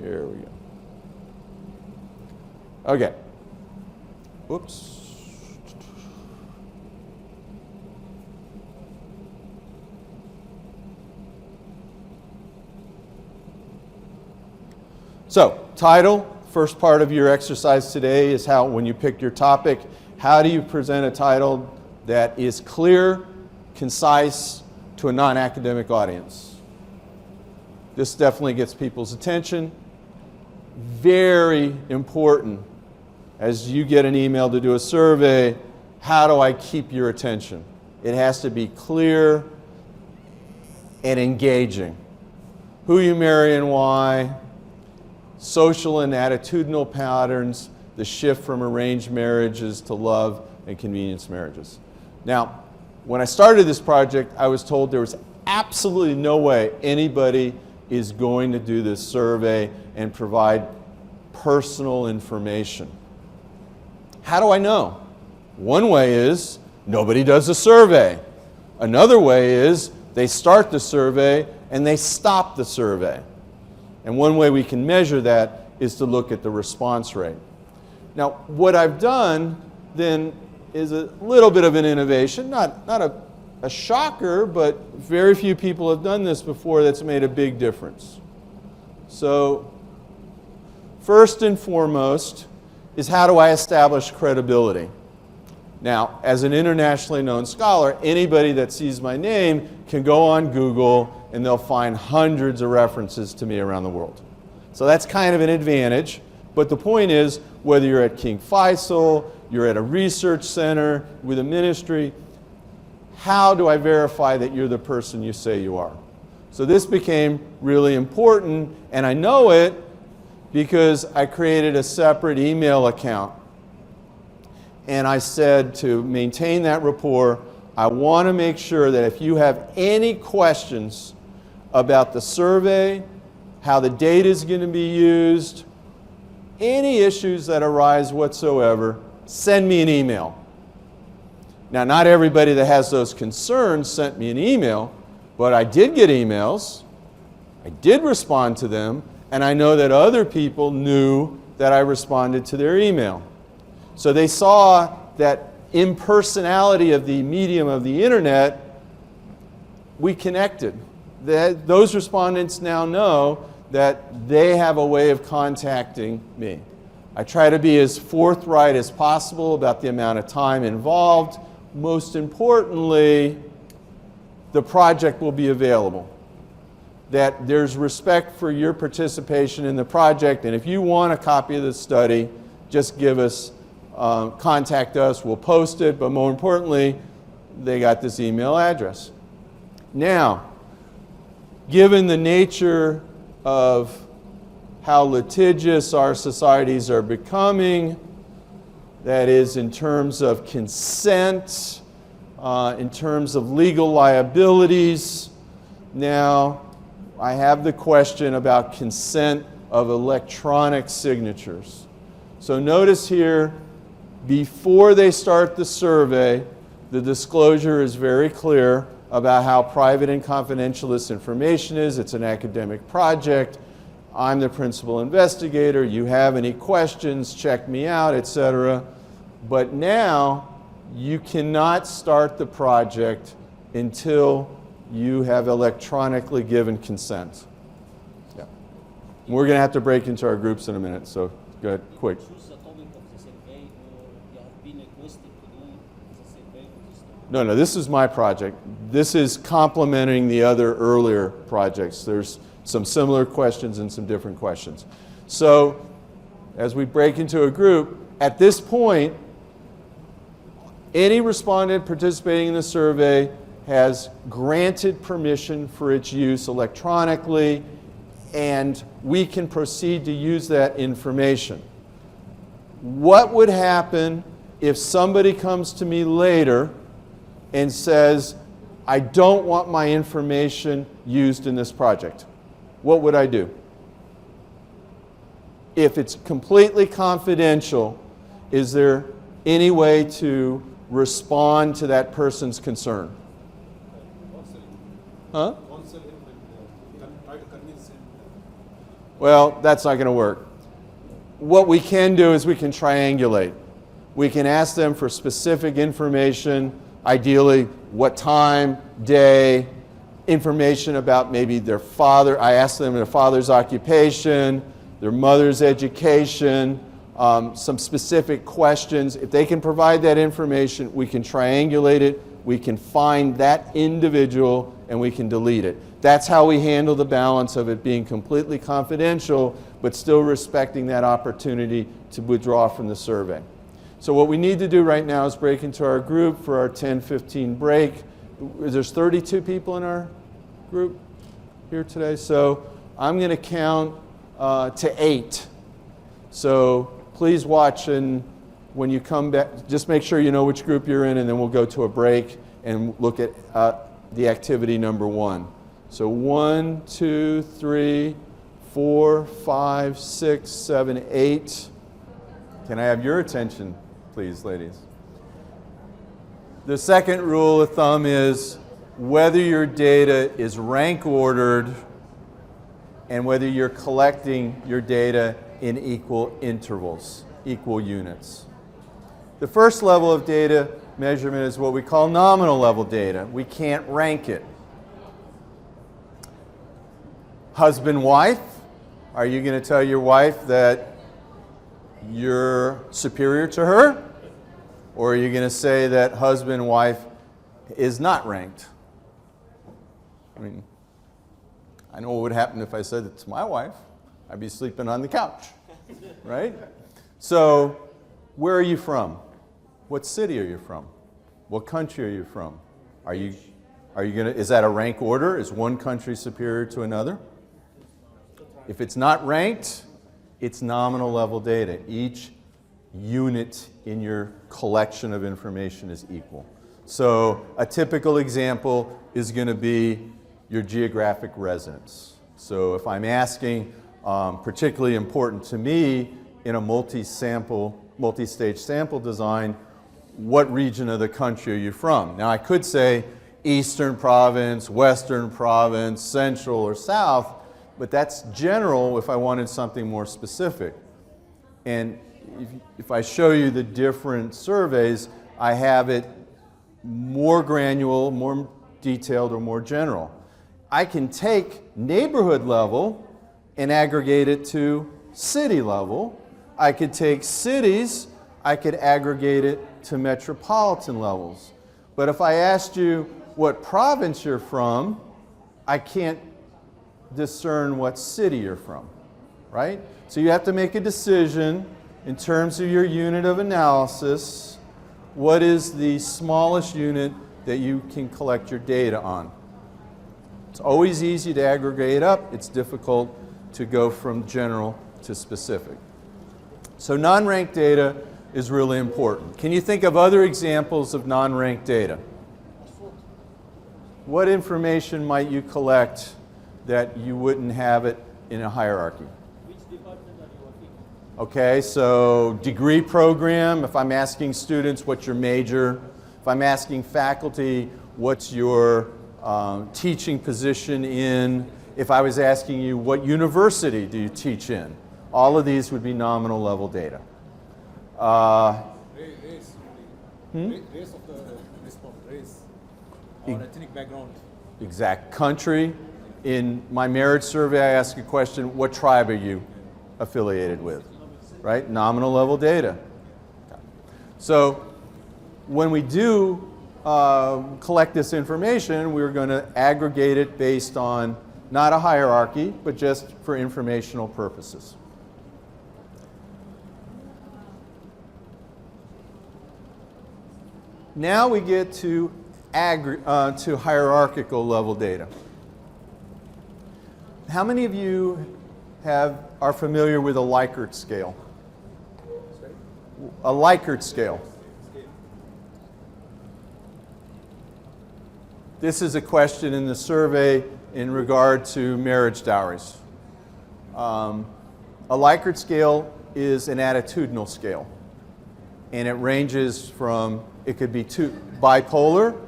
Here we go. Okay. Whoops. So, title, first part of your exercise today is how, when you pick your topic, how do you present a title that is clear, concise, to a non-academic audience? This definitely gets people's attention. Very important as you get an email to do a survey, how do I keep your attention? It has to be clear and engaging. Who you marry and why, social and attitudinal patterns, the shift from arranged marriages to love and convenience marriages. Now, when I started this project, I was told there was absolutely no way anybody is going to do this survey and provide personal information. How do I know? One way is nobody does a survey. Another way is they start the survey and they stop the survey. And one way we can measure that is to look at the response rate. Now, what I've done then is a little bit of an innovation, not a shocker, but very few people have done this before that's made a big difference. So, first and foremost is how do I establish credibility? Now, as an internationally known scholar, anybody that sees my name can go on Google and they'll find hundreds of references to me around the world. So that's kind of an advantage, but the point is, whether you're at King Faisal, you're at a research center, with a ministry, how do I verify that you're the person you say you are? So this became really important, and I know it because I created a separate email account. And I said, to maintain that rapport, I want to make sure that if you have any questions about the survey, how the data is going to be used, any issues that arise whatsoever, send me an email. Now, not everybody that has those concerns sent me an email, but I did get emails, I did respond to them, and I know that other people knew that I responded to their email. So they saw that impersonality of the medium of the internet, we connected. Those respondents now know that they have a way of contacting me. I try to be as forthright as possible about the amount of time involved. Most importantly, the project will be available. That there's respect for your participation in the project, and if you want a copy of the study, just give us, contact us, we'll post it, but more importantly, they got this email address. Now, given the nature of how litigious our societies are becoming, that is in terms of consent, in terms of legal liabilities. Now, I have the question about consent of electronic signatures. So notice here, before they start the survey, the disclosure is very clear about how private and confidential this information is. It's an academic project. I'm the principal investigator. You have any questions, check me out, etc. But now, you cannot start the project until you have electronically given consent. Yeah. We're going to have to break into our groups in a minute, so go ahead, quick. No, this is my project. This is complementing the other earlier projects. There's some similar questions and some different questions. So, as we break into a group, at this point, any respondent participating in the survey has granted permission for its use electronically, and we can proceed to use that information. What would happen if somebody comes to me later and says, I don't want my information used in this project? What would I do? If it's completely confidential, is there any way to respond to that person's concern? Huh? Well, that's not going to work. What we can do is we can triangulate. We can ask them for specific information, ideally what time, day, information about maybe their father. I ask them their father's occupation, their mother's education, some specific questions. If they can provide that information, we can triangulate it, we can find that individual, and we can delete it. That's how we handle the balance of it being completely confidential, but still respecting that opportunity to withdraw from the survey. So what we need to do right now is break into our group for our 10-15 break. There's 32 people in our group here today, so I'm going to count to 8. So please watch, and when you come back, just make sure you know which group you're in, and then we'll go to a break and look at the activity number 1. So 1, 2, 3, 4, 5, 6, 7, 8. Can I have your attention, please, ladies? The second rule of thumb is whether your data is rank ordered and whether you're collecting your data in equal intervals, equal units. The first level of data measurement is what we call nominal level data. We can't rank it. Husband, wife, are you going to tell your wife that you're superior to her? Or are you going to say that husband, wife is not ranked? I mean, I know what would happen if I said it to my wife. I'd be sleeping on the couch, right? So, where are you from? What city are you from? What country are you from? Are you gonna, is that a rank order? Is one country superior to another? If it's not ranked, it's nominal level data. Each unit in your collection of information is equal. So a typical example is going to be your geographic residence. So if I'm asking, particularly important to me in a multi-stage sample design, what region of the country are you from? Now I could say Eastern Province, Western Province, Central or South, but that's general if I wanted something more specific. And if I show you the different surveys, I have it more granular, more detailed, or more general. I can take neighborhood level and aggregate it to city level. I could take cities, I could aggregate it to metropolitan levels. But if I asked you what province you're from, I can't discern what city you're from, right? So you have to make a decision in terms of your unit of analysis. What is the smallest unit that you can collect your data on? It's always easy to aggregate up. It's difficult to go from general to specific. So non-ranked data is really important. Can you think of other examples of non-ranked data? What information might you collect that you wouldn't have it in a hierarchy? Which department are you working? Okay, so degree program, if I'm asking students what's your major, if I'm asking faculty what's your teaching position in, if I was asking you what university do you teach in, all of these would be nominal level data. Race of the respondent, race or ethnic background. Exact country. In my marriage survey, I ask a question, what tribe are you affiliated with? Right? Nominal level data. So when we do collect this information, we're going to aggregate it based on not a hierarchy, but just for informational purposes. Now we get to hierarchical level data. How many of you are familiar with a Likert scale? A Likert scale. This is a question in the survey in regard to marriage dowries. A Likert scale is an attitudinal scale, and it ranges from, it could be bipolar,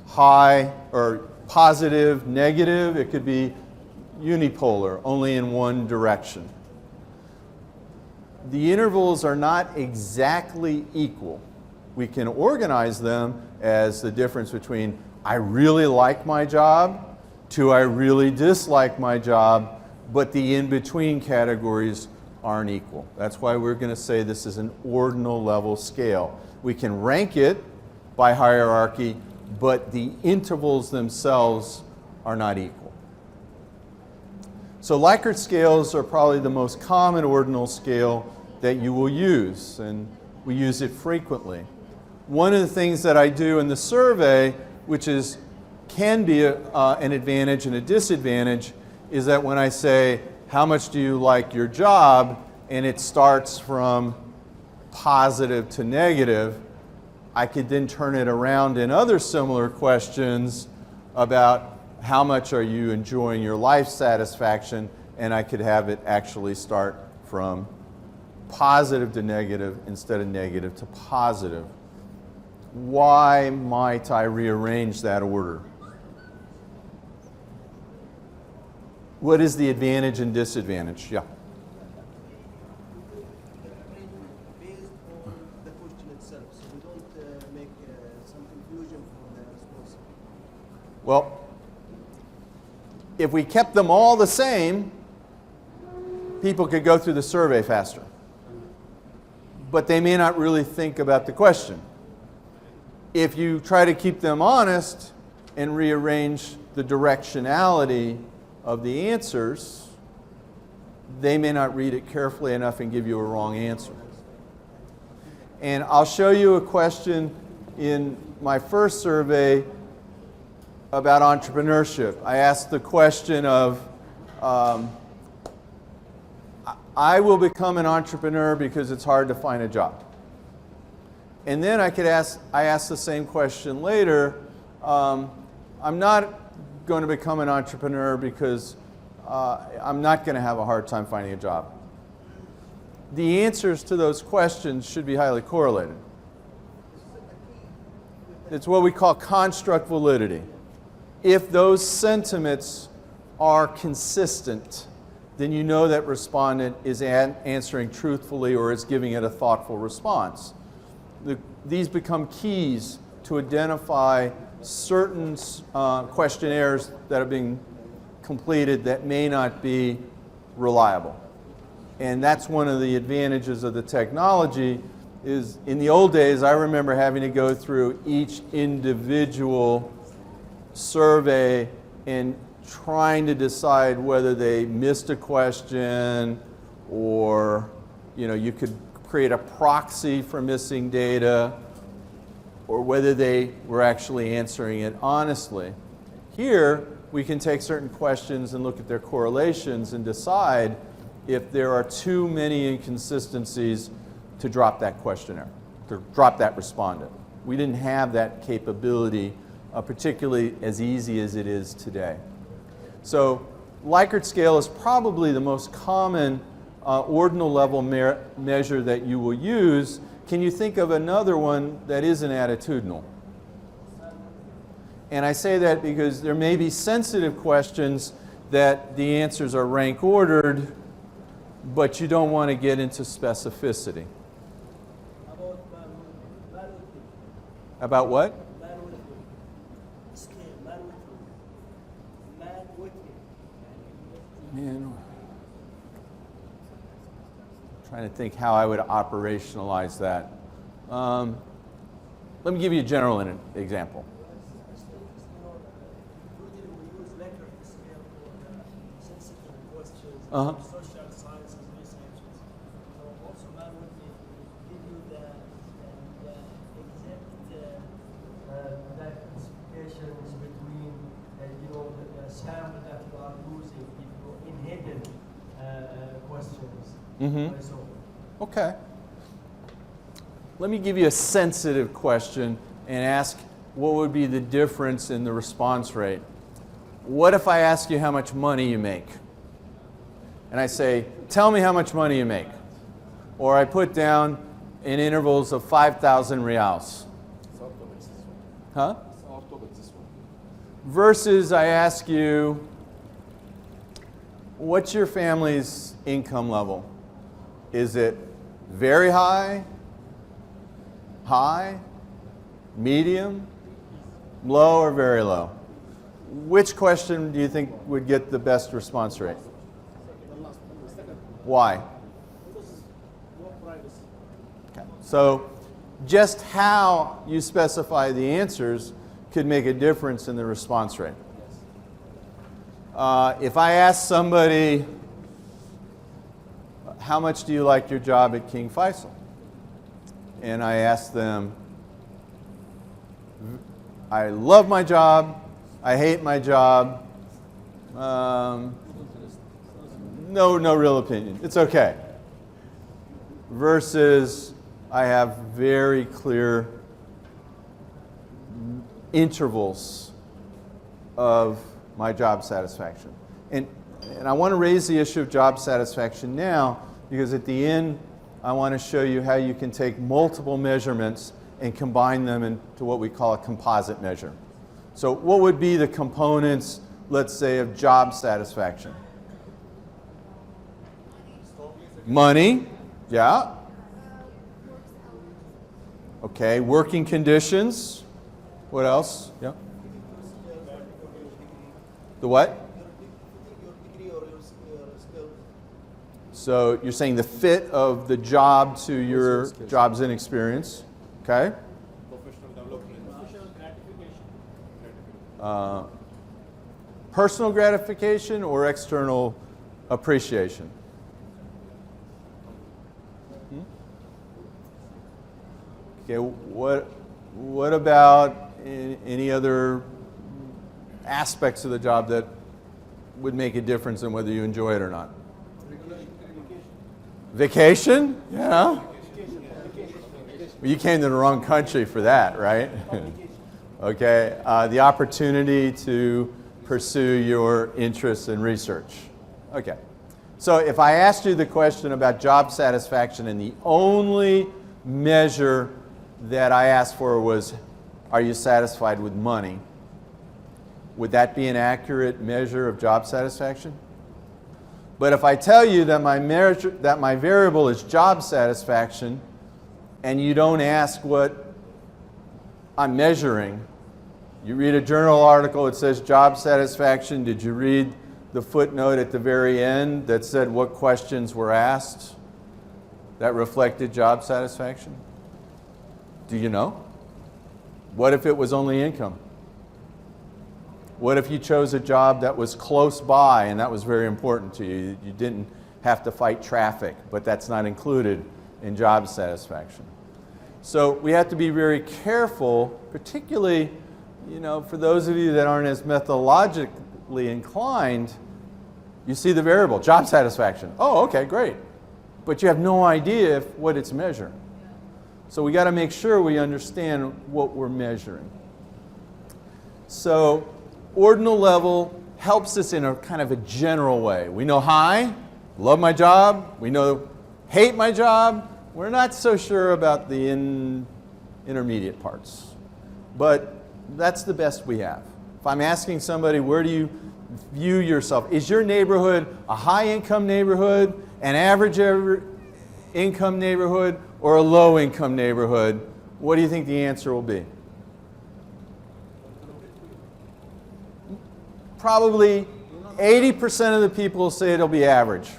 high or positive, negative. It could be unipolar, only in one direction. The intervals are not exactly equal. We can organize them as the difference between I really like my job to I really dislike my job, but the in-between categories aren't equal. That's why we're going to say this is an ordinal level scale. We can rank it by hierarchy, but the intervals themselves are not equal. So Likert scales are probably the most common ordinal scale that you will use, and we use it frequently. One of the things that I do in the survey, which can be an advantage and a disadvantage, is that when I say, how much do you like your job, and it starts from positive to negative, I could then turn it around in other similar questions about how much are you enjoying your life satisfaction, and I could have it actually start from positive to negative instead of negative to positive. Why might I rearrange that order? What is the advantage and disadvantage? Yeah. Based on the question itself, so we don't make some confusion from the response. Well, if we kept them all the same, people could go through the survey faster. But they may not really think about the question. If you try to keep them honest and rearrange the directionality of the answers, they may not read it carefully enough and give you a wrong answer. And I'll show you a question in my first survey about entrepreneurship. I asked the question of, I will become an entrepreneur because it's hard to find a job. And then I asked the same question later, I'm not going to become an entrepreneur because I'm not going to have a hard time finding a job. The answers to those questions should be highly correlated. It's what we call construct validity. If those sentiments are consistent, then you know that respondent is answering truthfully or is giving it a thoughtful response. These become keys to identify certain questionnaires that are being completed that may not be reliable. And that's one of the advantages of the technology is in the old days, I remember having to go through each individual survey and trying to decide whether they missed a question or, you could create a proxy for missing data or whether they were actually answering it honestly. Here, we can take certain questions and look at their correlations and decide if there are too many inconsistencies to drop that questionnaire, to drop that respondent. We didn't have that capability, particularly as easy as it is today. So Likert scale is probably the most common ordinal level measure that you will use. Can you think of another one that isn't attitudinal? And I say that because there may be sensitive questions that the answers are rank ordered, but you don't want to get into specificity. About what? Man, I'm trying to think how I would operationalize that. Let me give you a general example. Uh-huh. Social sciences researchers. So also that would give you the exact classifications between the sample that you are using if you inhibit questions. Mm-hmm. So, Okay. Let me give you a sensitive question and ask what would be the difference in the response rate. What if I ask you how much money you make? And I say, tell me how much money you make. Or I put down in intervals of 5,000 reals. Huh? Versus I ask you, what's your family's income level? Is it very high, high, medium, low, or very low? Which question do you think would get the best response rate? Why? Okay. So just how you specify the answers could make a difference in the response rate. If I ask somebody, how much do you like your job at King Faisal? And I ask them, I love my job, I hate my job, no real opinion, it's okay. Versus I have very clear intervals of my job satisfaction. And I want to raise the issue of job satisfaction now because at the end I want to show you how you can take multiple measurements and combine them into what we call a composite measure. So what would be the components, let's say, of job satisfaction? Money, yeah. Okay, working conditions. What else? Yeah. The what? Your degree or your skill. So you're saying the fit of the job to your jobs and experience. Okay. Professional development. Personal gratification or external appreciation? Okay, what about any other aspects of the job that would make a difference in whether you enjoy it or not? Vacation? Yeah. Well, you came to the wrong country for that, right? Okay. The opportunity to pursue your interests in research. Okay. So if I asked you the question about job satisfaction and the only measure that I asked for was, are you satisfied with money? Would that be an accurate measure of job satisfaction? But if I tell you that my variable is job satisfaction, and you don't ask what I'm measuring, you read a journal article, it says job satisfaction. Did you read the footnote at the very end that said what questions were asked that reflected job satisfaction? Do you know? What if it was only income? What if you chose a job that was close by and that was very important to you? You didn't have to fight traffic, but that's not included in job satisfaction. So we have to be very careful, particularly, for those of you that aren't as methodologically inclined. You see the variable, job satisfaction. Oh, okay, great. But you have no idea what it's measuring. So we got to make sure we understand what we're measuring. So ordinal level helps us in a kind of a general way. We know high, love my job. We know hate my job. We're not so sure about the intermediate parts. But that's the best we have. If I'm asking somebody, where do you view yourself? Is your neighborhood a high-income neighborhood, an average income neighborhood, or a low-income neighborhood? What do you think the answer will be? Probably 80% of the people will say it'll be average.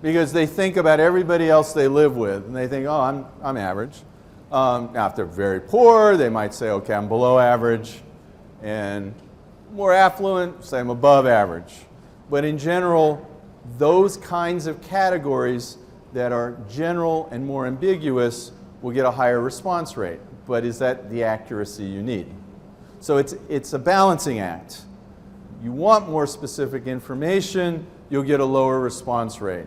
Because they think about everybody else they live with, and they think, oh, I'm average. Now, if they're very poor, they might say, okay, I'm below average. And more affluent, say I'm above average. But in general, those kinds of categories that are general and more ambiguous will get a higher response rate. But is that the accuracy you need? So it's a balancing act. You want more specific information, you'll get a lower response rate.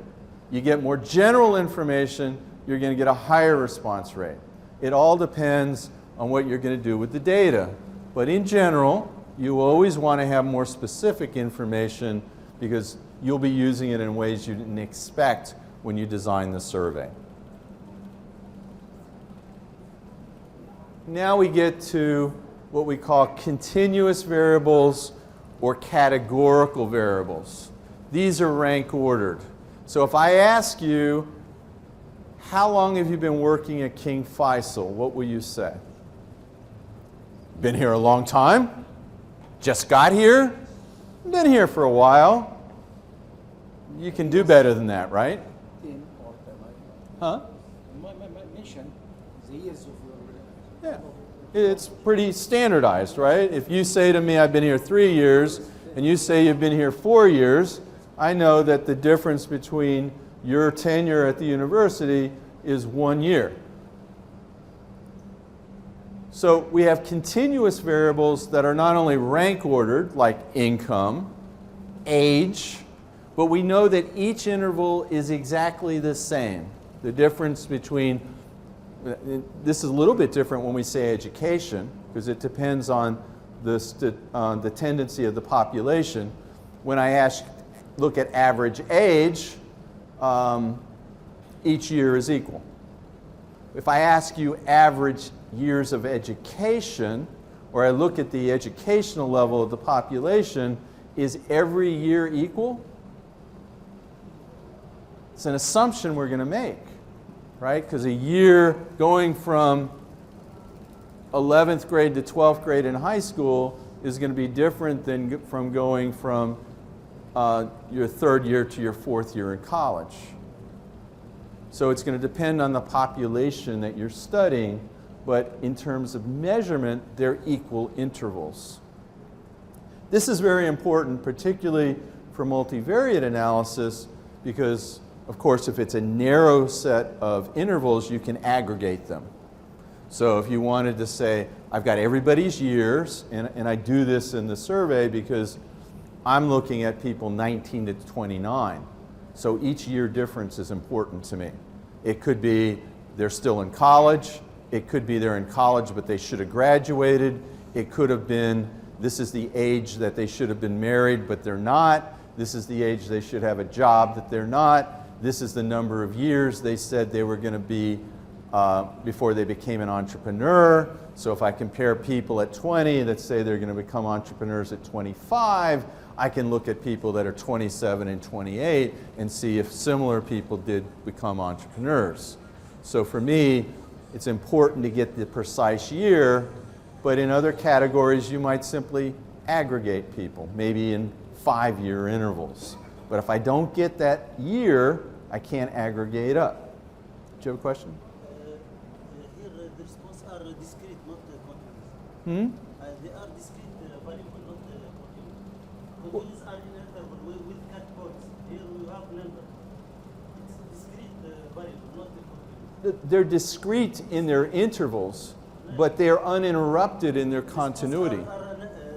You get more general information, you're going to get a higher response rate. It all depends on what you're going to do with the data. But in general, you always want to have more specific information because you'll be using it in ways you didn't expect when you design the survey. Now we get to what we call continuous variables or categorical variables. These are rank ordered. So if I ask you, how long have you been working at King Faisal? What will you say? Been here a long time? Just got here? Been here for a while. You can do better than that, right? Huh? Mention the years of your... Yeah. It's pretty standardized, right? If you say to me, I've been here 3 years, and you say you've been here 4 years, I know that the difference between your tenure at the university is 1 year. So we have continuous variables that are not only rank ordered, like income, age, but we know that each interval is exactly the same. The difference between, this is a little bit different when we say education, because it depends on the tendency of the population. When I look at average age, each year is equal. If I ask you average years of education, or I look at the educational level of the population, is every year equal? It's an assumption we're going to make, right? Because a year going from 11th grade to 12th grade in high school is going to be different than from going from your 3rd year to your 4th year in college. So it's going to depend on the population that you're studying, but in terms of measurement, they're equal intervals. This is very important, particularly for multivariate analysis, because, of course, if it's a narrow set of intervals, you can aggregate them. So if you wanted to say, I've got everybody's years, and I do this in the survey because I'm looking at people 19 to 29. So each year difference is important to me. It could be they're still in college. It could be they're in college but they should have graduated. It could have been this is the age that they should have been married but they're not. This is the age they should have a job that they're not. This is the number of years they said they were going to be before they became an entrepreneur. So if I compare people at 20 that say they're going to become entrepreneurs at 25, I can look at people that are 27 and 28 and see if similar people did become entrepreneurs. So for me, it's important to get the precise year, but in other categories you might simply aggregate people, maybe in 5-year intervals. But if I don't get that year, I can't aggregate up. Do you have a question? Here the responses are discrete, not continuous. They are discrete variable, not continuous. Continuous are in interval with cut codes. Here we have number. It's a discrete variable, not continuous. They're discrete in their intervals, but they are uninterrupted in their continuity.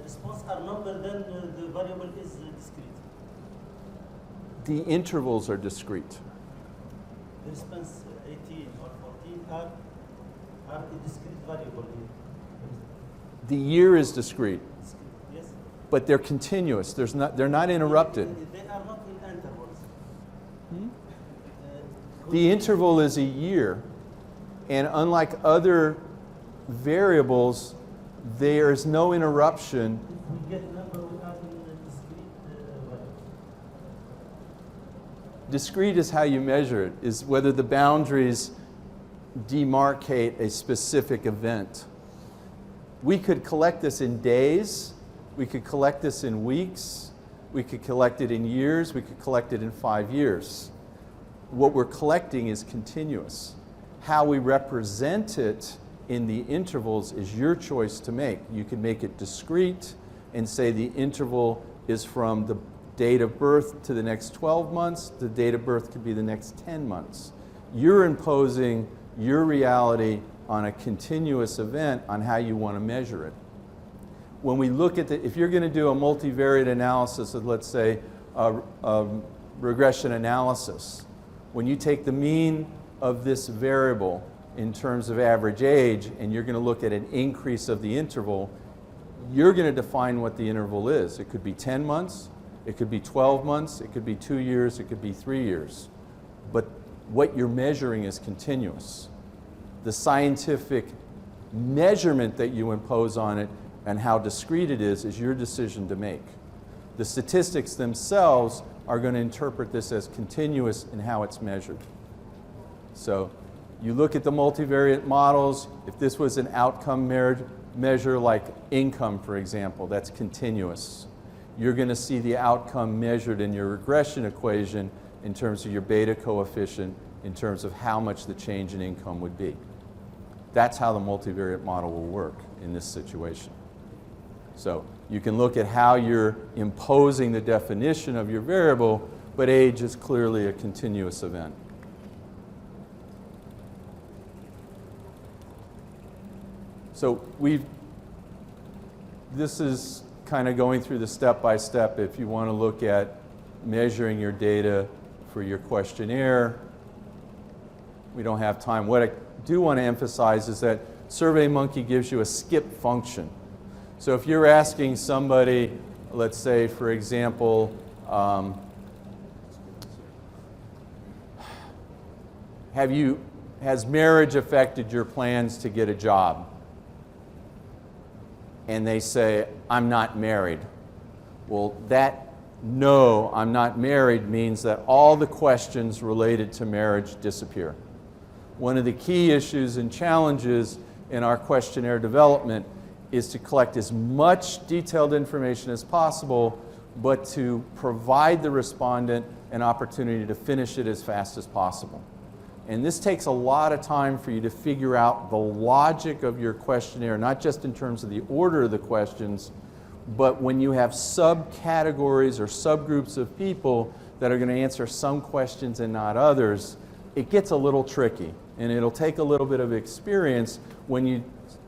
Response are number, then the variable is discrete. The intervals are discrete. The response 18 or 14 are a discrete variable here. The year is discrete, Yes? but they're continuous. They're not interrupted. They are not in intervals. The interval is a year, and unlike other variables, there is no interruption. We get number without a discrete variable. Discrete is how you measure it, is whether the boundaries demarcate a specific event. We could collect this in days, we could collect this in weeks, we could collect it in years, we could collect it in 5 years. What we're collecting is continuous. How we represent it in the intervals is your choice to make. You can make it discrete and say the interval is from the date of birth to the next 12 months, the date of birth could be the next 10 months. You're imposing your reality on a continuous event on how you want to measure it. When we look at if you're going to do a multivariate analysis of, let's say, a regression analysis, when you take the mean of this variable in terms of average age and you're going to look at an increase of the interval, you're going to define what the interval is. It could be 10 months, it could be 12 months, it could be 2 years, it could be 3 years. But what you're measuring is continuous. The scientific measurement that you impose on it and how discrete it is your decision to make. The statistics themselves are going to interpret this as continuous in how it's measured. So you look at the multivariate models. If this was an outcome measure like income, for example, that's continuous. You're going to see the outcome measured in your regression equation in terms of your beta coefficient, in terms of how much the change in income would be. That's how the multivariate model will work in this situation. So you can look at how you're imposing the definition of your variable, but age is clearly a continuous event. So this is kind of going through the step-by-step if you want to look at measuring your data for your questionnaire. We don't have time. What I do want to emphasize is that SurveyMonkey gives you a skip function. So if you're asking somebody, let's say, for example, has marriage affected your plans to get a job? And they say, I'm not married. Well, that no, I'm not married means that all the questions related to marriage disappear. One of the key issues and challenges in our questionnaire development is to collect as much detailed information as possible, but to provide the respondent an opportunity to finish it as fast as possible. And this takes a lot of time for you to figure out the logic of your questionnaire, not just in terms of the order of the questions, but when you have subcategories or subgroups of people that are going to answer some questions and not others, it gets a little tricky. And it'll take a little bit of experience when you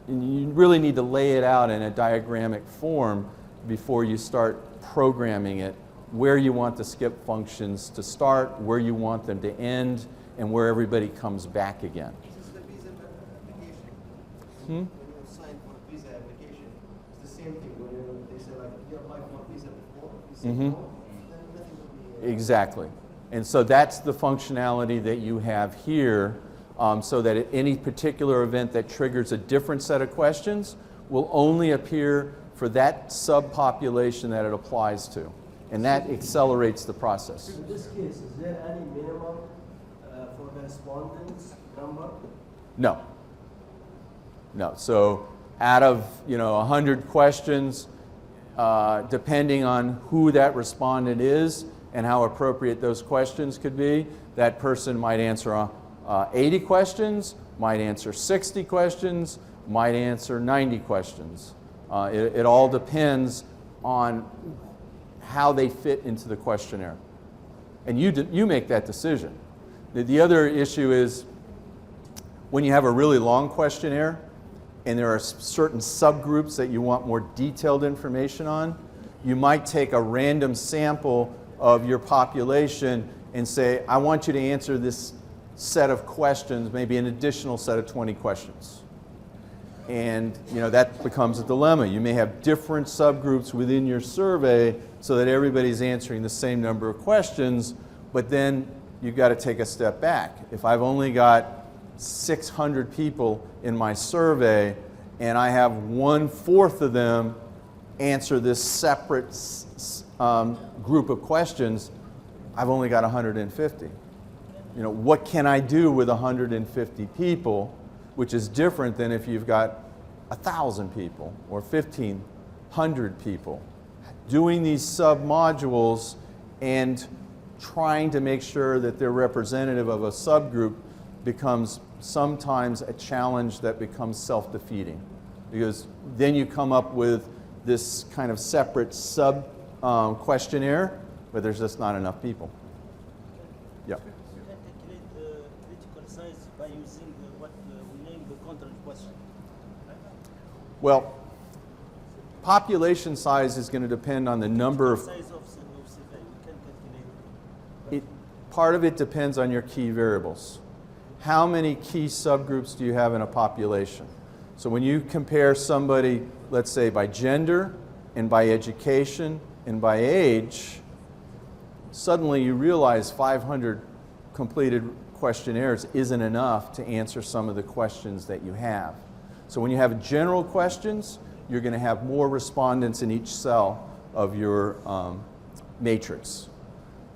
really need to lay it out in a diagrammic form before you start programming it, where you want the skip functions to start, where you want them to end, and where everybody comes back again. This is the visa application. When you sign for a visa application, it's the same thing. When they say like, you applied for a visa before, you say no, then nothing will be... Exactly. And so that's the functionality that you have here, so that at any particular event that triggers a different set of questions will only appear for that subpopulation that it applies to. And that accelerates the process. In this case, is there any minimum for the respondents number? No. No. So out of 100 questions, depending on who that respondent is and how appropriate those questions could be, that person might answer 80 questions, might answer 60 questions, might answer 90 questions. It all depends on how they fit into the questionnaire. And you make that decision. The other issue is when you have a really long questionnaire and there are certain subgroups that you want more detailed information on, you might take a random sample of your population and say, I want you to answer this set of questions, maybe an additional set of 20 questions. And that becomes a dilemma. You may have different subgroups within your survey so that everybody's answering the same number of questions, but then you've got to take a step back. If I've only got 600 people in my survey and I have 1/4 of them answer this separate group of questions, I've only got 150. What can I do with 150 people, which is different than if you've got 1,000 people or 1,500 people. Doing these sub-modules and trying to make sure that they're representative of a subgroup becomes sometimes a challenge that becomes self-defeating, because then you come up with this kind of separate questionnaire, but there's just not enough people. Yeah. You can calculate the critical size by using what we name the control question. Well, population size is going to depend on the number of... Size of survey, you can calculate. Part of it depends on your key variables. How many key subgroups do you have in a population? So when you compare somebody, let's say by gender and by education and by age, suddenly you realize 500 completed questionnaires isn't enough to answer some of the questions that you have. So when you have general questions, you're going to have more respondents in each cell of your matrix.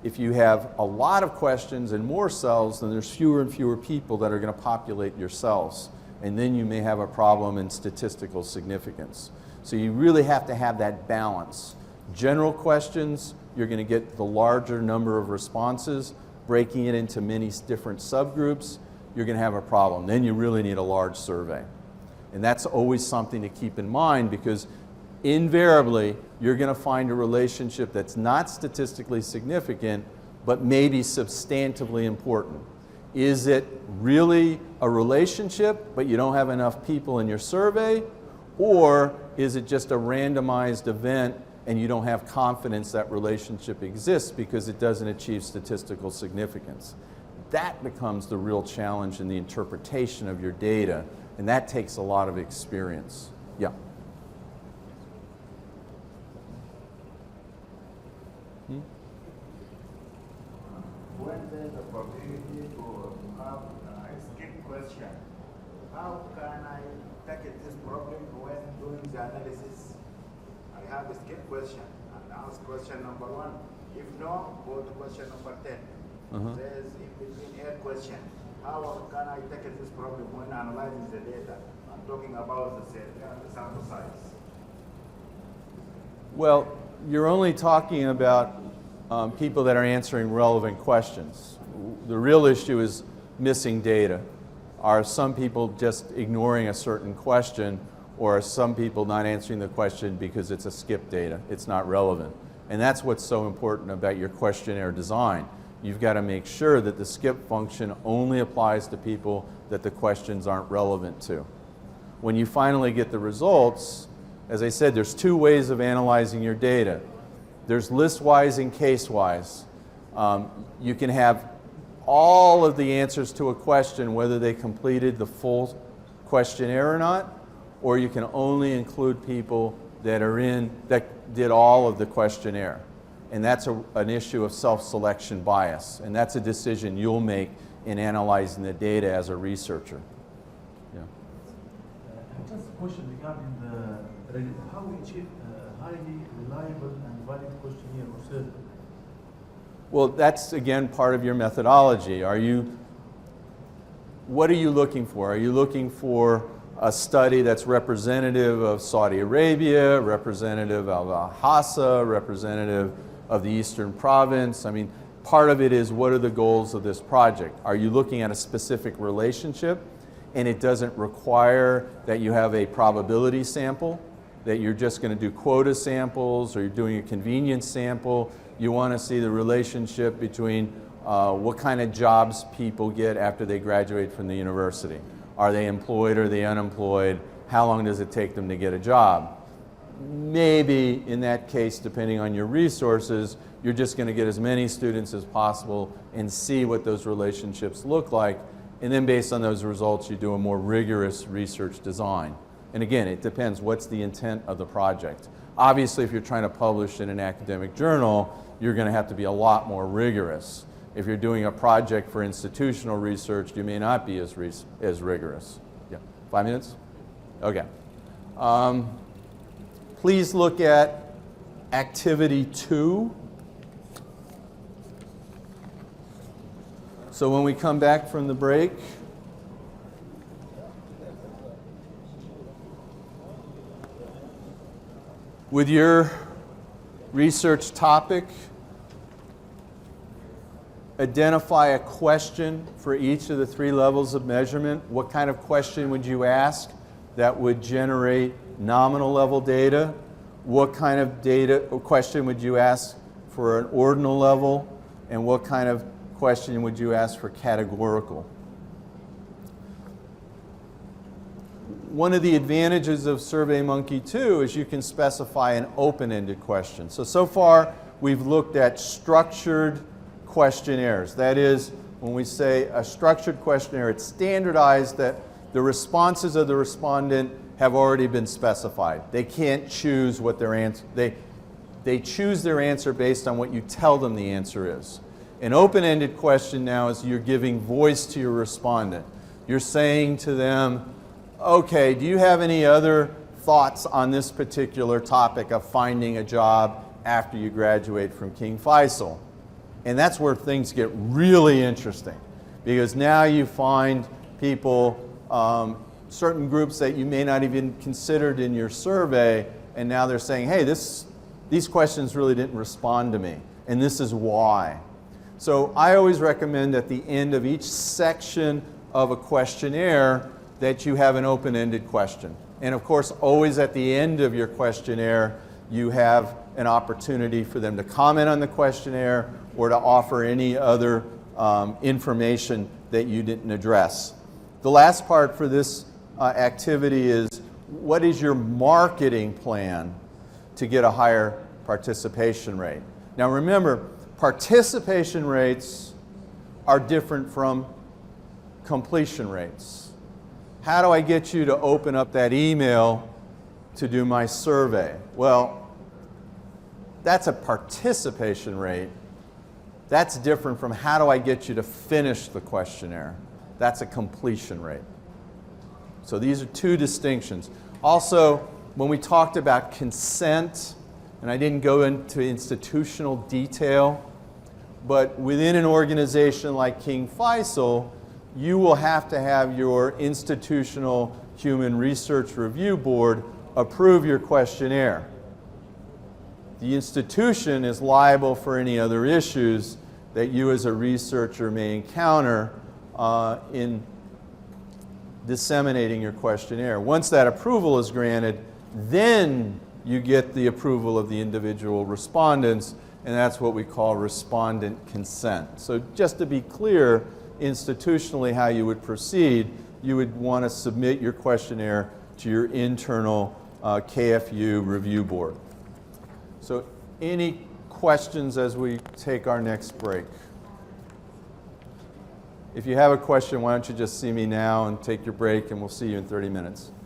If you have a lot of questions and more cells, then there's fewer and fewer people that are going to populate your cells. And then you may have a problem in statistical significance. So you really have to have that balance. General questions, you're going to get the larger number of responses. Breaking it into many different subgroups, you're going to have a problem. Then you really need a large survey. And that's always something to keep in mind, because invariably you're going to find a relationship that's not statistically significant, but maybe substantively important. Is it really a relationship, but you don't have enough people in your survey? Or is it just a randomized event and you don't have confidence that relationship exists because it doesn't achieve statistical significance? That becomes the real challenge in the interpretation of your data, and that takes a lot of experience. Yeah. When there's a probability to have a skip question, how can I tackle this problem when doing the analysis? I have a skip question and ask question number 1. If no, go to question number 10. There's in between a question. How can I tackle this problem when analyzing the data? I'm talking about the sample size. Well, you're only talking about people that are answering relevant questions. The real issue is missing data. Are some people just ignoring a certain question, or are some people not answering the question because it's a skip data? It's not relevant. And that's what's so important about your questionnaire design. You've got to make sure that the skip function only applies to people that the questions aren't relevant to. When you finally get the results, as I said, there's 2 ways of analyzing your data. There's list-wise and case-wise. You can have all of the answers to a question, whether they completed the full questionnaire or not, or you can only include people that did all of the questionnaire. And that's an issue of self-selection bias, and that's a decision you'll make in analyzing the data as a researcher. Yeah. Just a question regarding how we achieve a highly reliable and valid questionnaire or survey. Well, that's again part of your methodology. What are you looking for? Are you looking for a study that's representative of Saudi Arabia, representative of Hassa, representative of the Eastern Province? I mean, part of it is, what are the goals of this project? Are you looking at a specific relationship and it doesn't require that you have a probability sample, that you're just going to do quota samples, or you're doing a convenience sample? You want to see the relationship between what kind of jobs people get after they graduate from the university. Are they employed? Are they unemployed? How long does it take them to get a job? Maybe in that case, depending on your resources, you're just going to get as many students as possible and see what those relationships look like. And then based on those results, you do a more rigorous research design. And again, it depends what's the intent of the project. Obviously, if you're trying to publish in an academic journal, you're going to have to be a lot more rigorous. If you're doing a project for institutional research, you may not be as rigorous. Yeah, 5 minutes? Okay. Please look at activity 2. So when we come back from the break, with your research topic, identify a question for each of the 3 levels of measurement. What kind of question would you ask that would generate nominal level data? What kind of data or question would you ask for an ordinal level? And what kind of question would you ask for categorical? One of the advantages of SurveyMonkey 2 is you can specify an open-ended question. So far we've looked at structured questionnaires. That is, when we say a structured questionnaire, it's standardized that the responses of the respondent have already been specified. They can't choose what their answer, they choose their answer based on what you tell them the answer is. An open-ended question now is you're giving voice to your respondent. You're saying to them, okay, do you have any other thoughts on this particular topic of finding a job after you graduate from King Faisal. And that's where things get really interesting, because now you find people, certain groups that you may not even considered in your survey, and now they're saying, hey, these questions really didn't respond to me, and this is why. So I always recommend at the end of each section of a questionnaire that you have an open-ended question. And of course, always at the end of your questionnaire, you have an opportunity for them to comment on the questionnaire or to offer any other information that you didn't address. The last part for this activity is, what is your marketing plan to get a higher participation rate? Now remember, participation rates are different from completion rates. How do I get you to open up that email to do my survey? Well, that's a participation rate. That's different from how do I get you to finish the questionnaire? That's a completion rate. So these are two distinctions. Also, when we talked about consent, and I didn't go into institutional detail, but within an organization like King Faisal, you will have to have your institutional human research review board approve your questionnaire. The institution is liable for any other issues that you as a researcher may encounter in disseminating your questionnaire. Once that approval is granted, then you get the approval of the individual respondents, and that's what we call respondent consent. So just to be clear, institutionally how you would proceed, you would want to submit your questionnaire to your internal KFU review board. So any questions as we take our next break? If you have a question, why don't you just see me now and take your break, and we'll see you in 30 minutes.